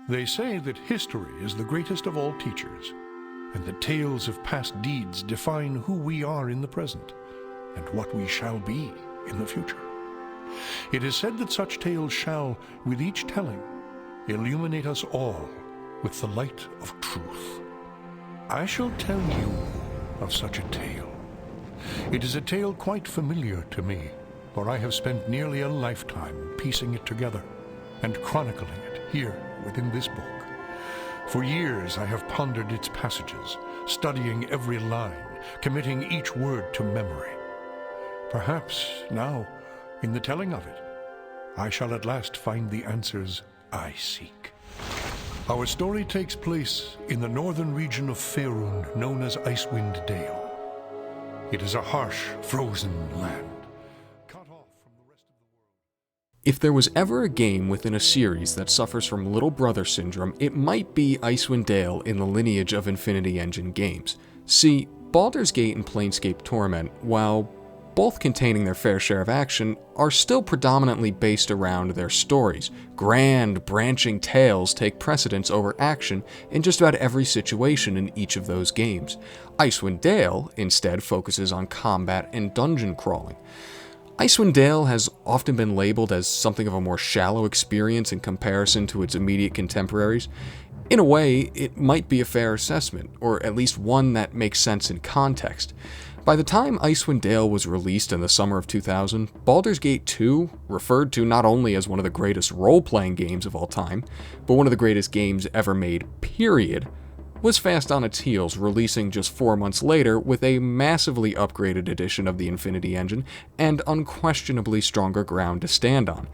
They say that history is the greatest of all teachers, and that tales of past deeds define who we are in the present, and what we shall be in the future. It is said that such tales shall, with each telling, illuminate us all with the light of truth. I shall tell you of such a tale. It is a tale quite familiar to me, for I have spent nearly a lifetime piecing it together and chronicling it here within this book. For years I have pondered its passages, studying every line, committing each word to memory. Perhaps now, in the telling of it, I shall at last find the answers I seek. Our story takes place in the northern region of Faerun, known as Icewind Dale. It is a harsh, frozen land, cut off from the rest of the world. If there was ever a game within a series that suffers from little brother syndrome, it might be Icewind Dale in the lineage of Infinity Engine games. See, Baldur's Gate and Planescape Torment, while both containing their fair share of action, are still predominantly based around their stories. Grand, branching tales take precedence over action in just about every situation in each of those games. Icewind Dale instead focuses on combat and dungeon crawling. Icewind Dale has often been labeled as something of a more shallow experience in comparison to its immediate contemporaries. In a way, it might be a fair assessment, or at least one that makes sense in context. By the time Icewind Dale was released in the summer of 2000, Baldur's Gate 2, referred to not only as one of the greatest role-playing games of all time, but one of the greatest games ever made, period, was fast on its heels, releasing just 4 months later with a massively upgraded edition of the Infinity Engine and unquestionably stronger ground to stand on.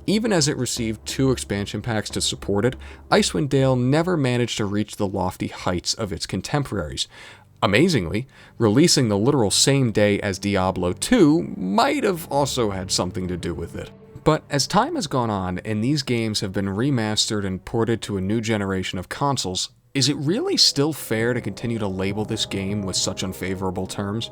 Even as it received 2 expansion packs to support it, Icewind Dale never managed to reach the lofty heights of its contemporaries. Amazingly, releasing the literal same day as Diablo 2 might have also had something to do with it. But as time has gone on and these games have been remastered and ported to a new generation of consoles, is it really still fair to continue to label this game with such unfavorable terms?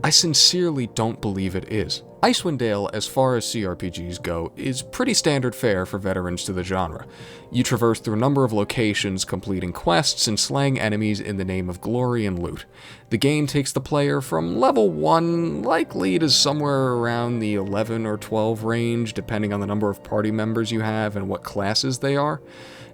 I sincerely don't believe it is. Icewind Dale, as far as CRPGs go, is pretty standard fare for veterans to the genre. You traverse through a number of locations, completing quests and slaying enemies in the name of glory and loot. The game takes the player from level 1, likely to somewhere around the 11 or 12 range, depending on the number of party members you have and what classes they are.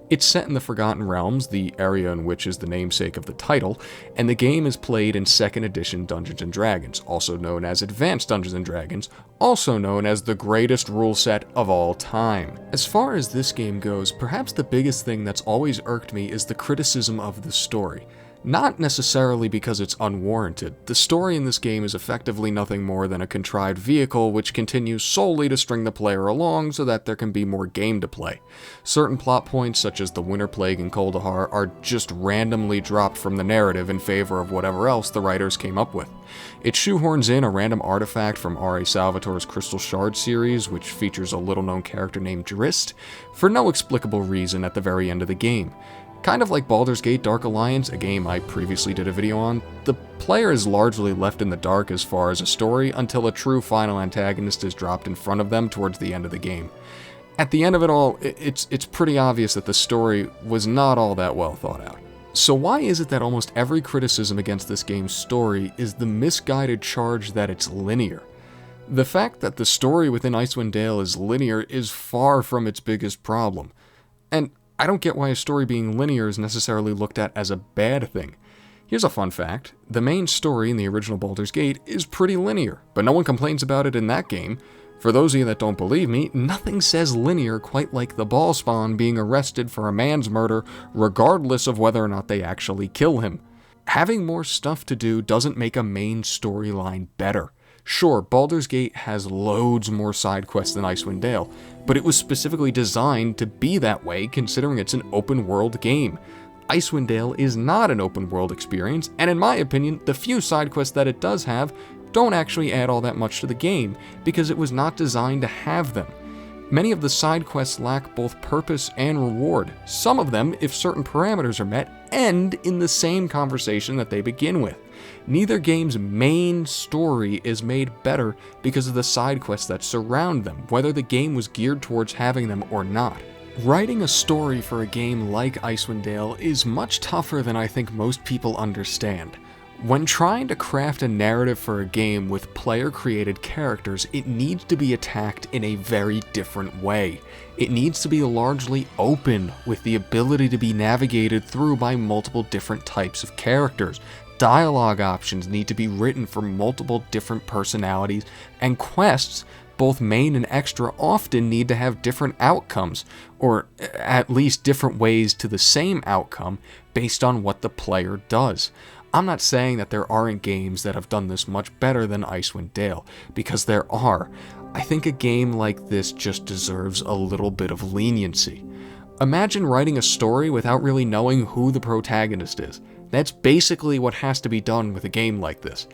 It's set in the Forgotten Realms, the area in which is the namesake of the title, and the game is played in 2nd edition Dungeons & Dragons, also known as Advanced Dungeons & Dragons, also known as the greatest rule set of all time. As far as this game goes, perhaps the biggest thing that's always irked me is the criticism of the story. Not necessarily because it's unwarranted. The story in this game is effectively nothing more than a contrived vehicle which continues solely to string the player along so that there can be more game to play. Certain plot points, such as the Winter Plague and Kuldahar, are just randomly dropped from the narrative in favor of whatever else the writers came up with. It shoehorns in a random artifact from R.A. Salvatore's Crystal Shard series, which features a little-known character named Drist, for no explicable reason at the very end of the game. Kind of like Baldur's Gate Dark Alliance, a game I previously did a video on, the player is largely left in the dark as far as a story until a true final antagonist is dropped in front of them towards the end of the game. At the end of it all, it's pretty obvious that the story was not all that well thought out. So why is it that almost every criticism against this game's story is the misguided charge that it's linear? The fact that the story within Icewind Dale is linear is far from its biggest problem. And I don't get why a story being linear is necessarily looked at as a bad thing. Here's a fun fact. The main story in the original Baldur's Gate is pretty linear, but no one complains about it in that game. For those of you that don't believe me, nothing says linear quite like the Ballspawn being arrested for a man's murder regardless of whether or not they actually kill him. Having more stuff to do doesn't make a main storyline better. Sure, Baldur's Gate has loads more side quests than Icewind Dale, but it was specifically designed to be that way considering it's an open-world game. Icewind Dale is not an open-world experience, and in my opinion, the few side quests that it does have don't actually add all that much to the game, because it was not designed to have them. Many of the side quests lack both purpose and reward. Some of them, if certain parameters are met, end in the same conversation that they begin with. Neither game's main story is made better because of the side quests that surround them, whether the game was geared towards having them or not. Writing a story for a game like Icewind Dale is much tougher than I think most people understand. When trying to craft a narrative for a game with player-created characters, it needs to be attacked in a very different way. It needs to be largely open, with the ability to be navigated through by multiple different types of characters. Dialogue options need to be written for multiple different personalities, and quests, both main and extra, often need to have different outcomes, or at least different ways to the same outcome based on what the player does. I'm not saying that there aren't games that have done this much better than Icewind Dale, because there are. I think a game like this just deserves a little bit of leniency. Imagine writing a story without really knowing who the protagonist is. That's basically what has to be done with a game like this.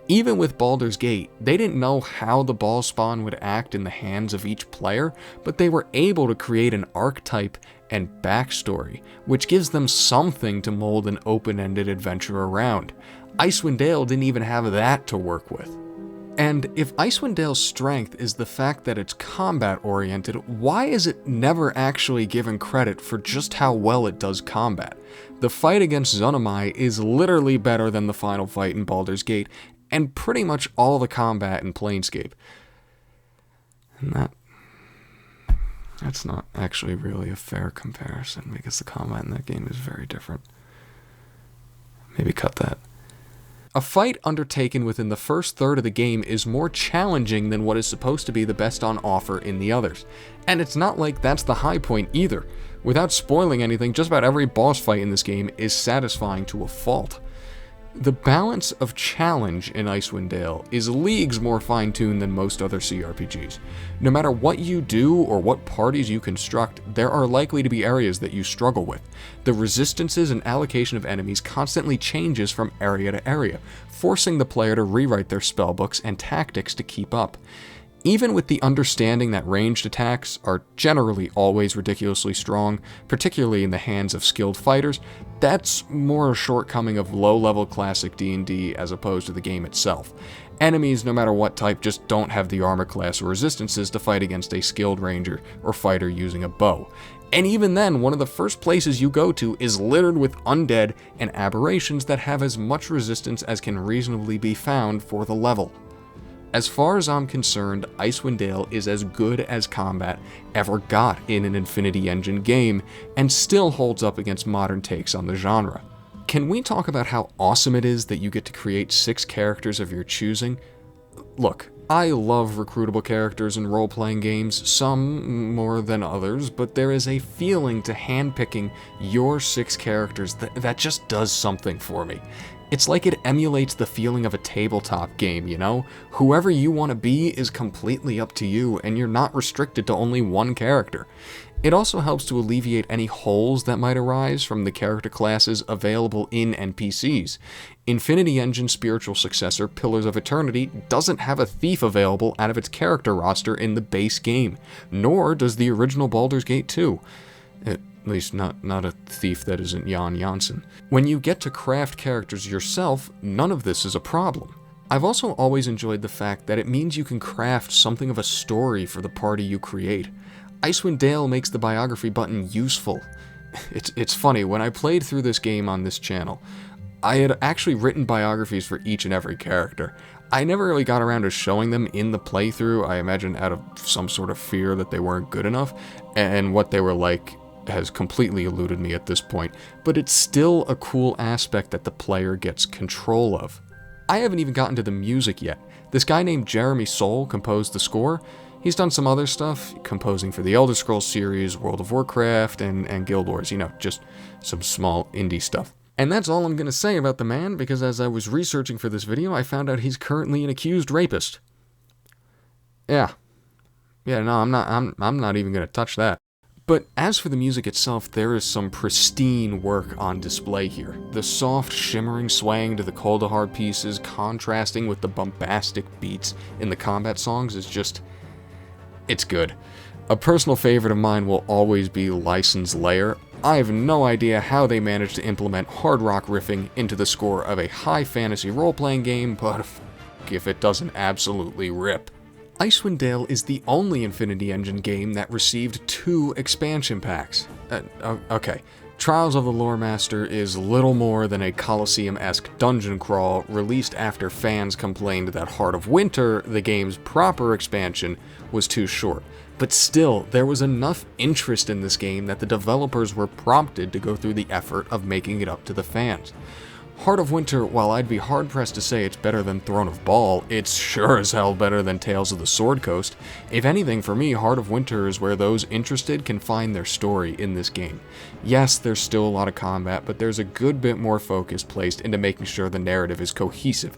Even with Baldur's Gate, they didn't know how the ball spawn would act in the hands of each player, but they were able to create an archetype and backstory, which gives them something to mold an open-ended adventure around. Icewind Dale didn't even have that to work with. And if Icewind Dale's strength is the fact that it's combat-oriented, why is it never actually given credit for just how well it does combat? The fight against Zunamai is literally better than the final fight in Baldur's Gate, and pretty much all the combat in Planescape. And that's not actually really a fair comparison, because the combat in that game is very different. Maybe cut that. A fight undertaken within the first third of the game is more challenging than what is supposed to be the best on offer in the others. And it's not like that's the high point either. Without spoiling anything, just about every boss fight in this game is satisfying to a fault. The balance of challenge in Icewind Dale is leagues more fine-tuned than most other CRPGs. No matter what you do or what parties you construct, there are likely to be areas that you struggle with. The resistances and allocation of enemies constantly changes from area to area, forcing the player to rewrite their spellbooks and tactics to keep up. Even with the understanding that ranged attacks are generally always ridiculously strong, particularly in the hands of skilled fighters, that's more a shortcoming of low-level classic D&D as opposed to the game itself. Enemies, no matter what type, just don't have the armor class or resistances to fight against a skilled ranger or fighter using a bow. And even then, one of the first places you go to is littered with undead and aberrations that have as much resistance as can reasonably be found for the level. As far as I'm concerned, Icewind Dale is as good as combat ever got in an Infinity Engine game, and still holds up against modern takes on the genre. Can we talk about how awesome it is that you get to create 6 characters of your choosing? Look, I love recruitable characters in role-playing games, some more than others, but there is a feeling to handpicking your 6 characters that just does something for me. It's like it emulates the feeling of a tabletop game, you know? Whoever you want to be is completely up to you, and you're not restricted to only one character. It also helps to alleviate any holes that might arise from the character classes available in NPCs. Infinity Engine's spiritual successor, Pillars of Eternity, doesn't have a thief available out of its character roster in the base game, nor does the original Baldur's Gate 2. At least not a thief that isn't Jan Janssen. When you get to craft characters yourself, none of this is a problem. I've also always enjoyed the fact that it means you can craft something of a story for the party you create. Icewind Dale makes the biography button useful. It's funny, when I played through this game on this channel, I had actually written biographies for each and every character. I never really got around to showing them in the playthrough, I imagine out of some sort of fear that they weren't good enough, and what they were like has completely eluded me at this point, but it's still a cool aspect that the player gets control of. I haven't even gotten to the music yet. This guy named Jeremy Soule composed the score. He's done some other stuff, composing for the Elder Scrolls series, World of Warcraft, and Guild Wars, you know, just some small indie stuff. And that's all I'm gonna say about the man, because as I was researching for this video, I found out he's currently an accused rapist. Yeah, no, I'm not even gonna touch that. But as for the music itself, there is some pristine work on display here. The soft, shimmering swaying to the cold to hard pieces, contrasting with the bombastic beats in the combat songs is just... it's good. A personal favorite of mine will always be License Layer. I have no idea how they managed to implement hard rock riffing into the score of a high fantasy role-playing game, but if it doesn't absolutely rip. Icewind Dale is the only Infinity Engine game that received 2 expansion packs. Okay. Trials of the Lore Master is little more than a Colosseum-esque dungeon crawl released after fans complained that Heart of Winter, the game's proper expansion, was too short. But still, there was enough interest in this game that the developers were prompted to go through the effort of making it up to the fans. Heart of Winter, while I'd be hard-pressed to say it's better than Throne of Bhaal, it's sure as hell better than Tales of the Sword Coast. If anything, for me, Heart of Winter is where those interested can find their story in this game. Yes, there's still a lot of combat, but there's a good bit more focus placed into making sure the narrative is cohesive.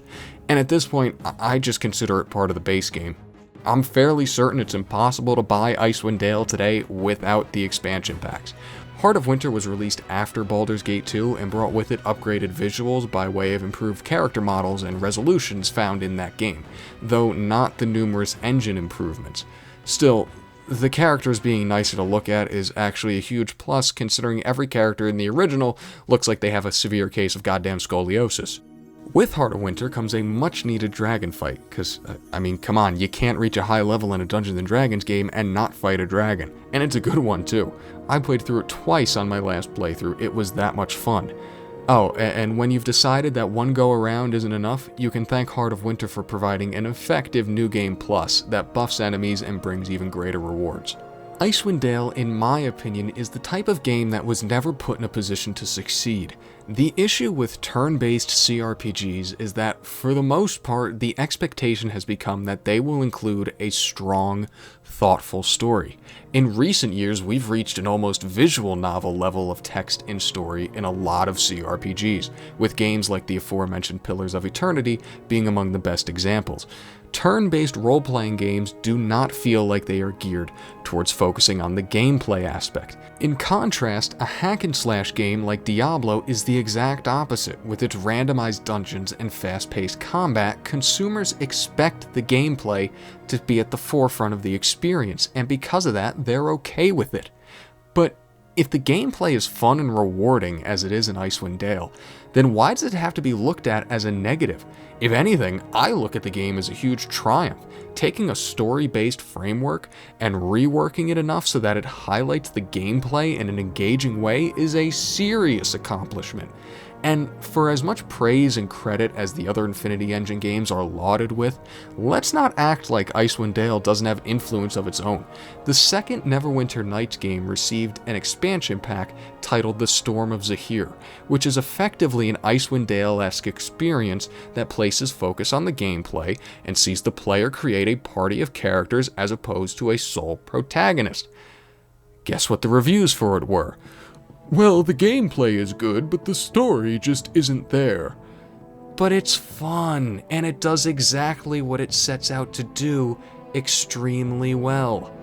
And at this point, I just consider it part of the base game. I'm fairly certain it's impossible to buy Icewind Dale today without the expansion packs. Heart of Winter was released after Baldur's Gate 2 and brought with it upgraded visuals by way of improved character models and resolutions found in that game, though not the numerous engine improvements. Still, the characters being nicer to look at is actually a huge plus considering every character in the original looks like they have a severe case of goddamn scoliosis. With Heart of Winter comes a much-needed dragon fight, because, come on, you can't reach a high level in a Dungeons & Dragons game and not fight a dragon. And it's a good one, too. I played through it twice on my last playthrough, it was that much fun. Oh, and when you've decided that one go-around isn't enough, you can thank Heart of Winter for providing an effective New Game Plus that buffs enemies and brings even greater rewards. Icewind Dale, in my opinion, is the type of game that was never put in a position to succeed. The issue with turn-based CRPGs is that, for the most part, the expectation has become that they will include a strong, thoughtful story. In recent years, we've reached an almost visual novel level of text and story in a lot of CRPGs, with games like the aforementioned Pillars of Eternity being among the best examples. Turn-based role-playing games do not feel like they are geared towards focusing on the gameplay aspect. In contrast, a hack-and-slash game like Diablo is the exact opposite. With its randomized dungeons and fast-paced combat, consumers expect the gameplay to be at the forefront of the experience, and because of that, they're okay with it. But if the gameplay is fun and rewarding, as it is in Icewind Dale, then why does it have to be looked at as a negative? If anything, I look at the game as a huge triumph. Taking a story-based framework and reworking it enough so that it highlights the gameplay in an engaging way is a serious accomplishment. And for as much praise and credit as the other Infinity Engine games are lauded with, let's not act like Icewind Dale doesn't have influence of its own. The second Neverwinter Nights game received an expansion pack titled The Storm of Zahir, which is effectively an Icewind Dale-esque experience that places focus on the gameplay and sees the player create a party of characters as opposed to a sole protagonist. Guess what the reviews for it were? Well, the gameplay is good, but the story just isn't there. But it's fun, and it does exactly what it sets out to do extremely well.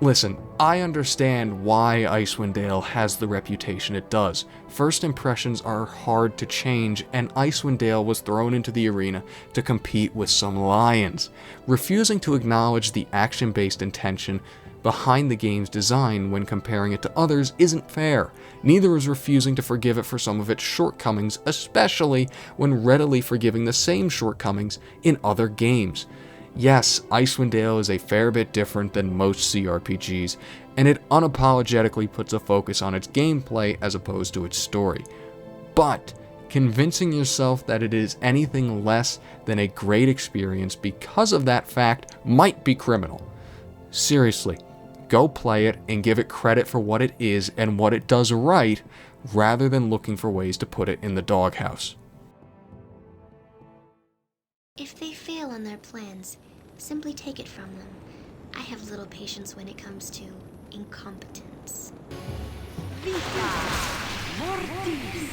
Listen, I understand why Icewind Dale has the reputation it does. First impressions are hard to change, and Icewind Dale was thrown into the arena to compete with some lions. Refusing to acknowledge the action-based intention behind the game's design when comparing it to others isn't fair. Neither is refusing to forgive it for some of its shortcomings, especially when readily forgiving the same shortcomings in other games. Yes, Icewind Dale is a fair bit different than most CRPGs, and it unapologetically puts a focus on its gameplay as opposed to its story. But convincing yourself that it is anything less than a great experience because of that fact might be criminal. Seriously, go play it and give it credit for what it is and what it does right, rather than looking for ways to put it in the doghouse. If they fail on their plans, simply take it from them. I have little patience when it comes to incompetence. Vita Mortis.